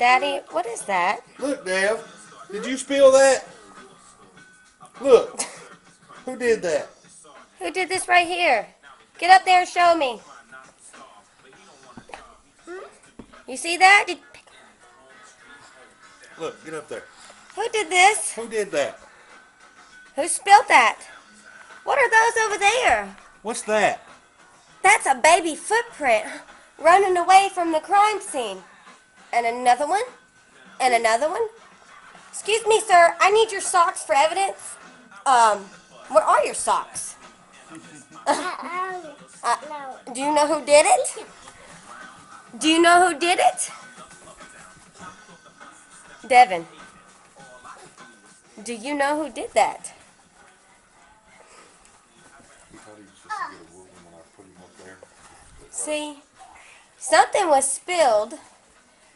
Daddy, what is that? Look, Dev. Did you spill that? Look. Who did that? Who did this right here? Get up there and show me. You see that? Look, get up there. Who did this? Who did that? Who spilled that? What are those over there? What's that? That's a baby footprint running away from the crime scene. And another one. And another one. Excuse me, sir. I need your socks for evidence. What are your socks? Do you know who did it? Do you know who did it? Devin. Do you know who did that? See, something was spilled,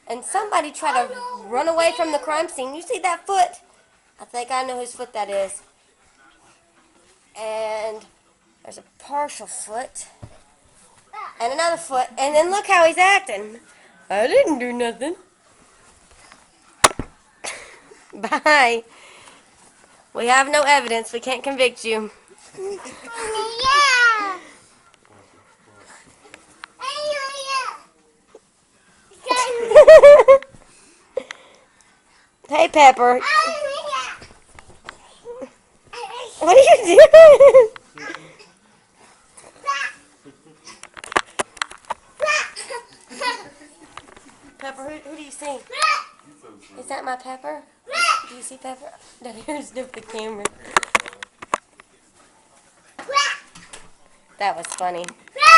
and somebody tried to run away from the crime scene. You see that foot? I think I know whose foot that is. And there's a partial foot, and another foot, and then look how he's acting. I didn't do nothing. Bye. We have no evidence. We can't convict you. Yeah. Hey, Pepper. What are you doing? Pepper, who do you see? Is that my Pepper? Do you see Pepper? No, here's the camera. That was funny.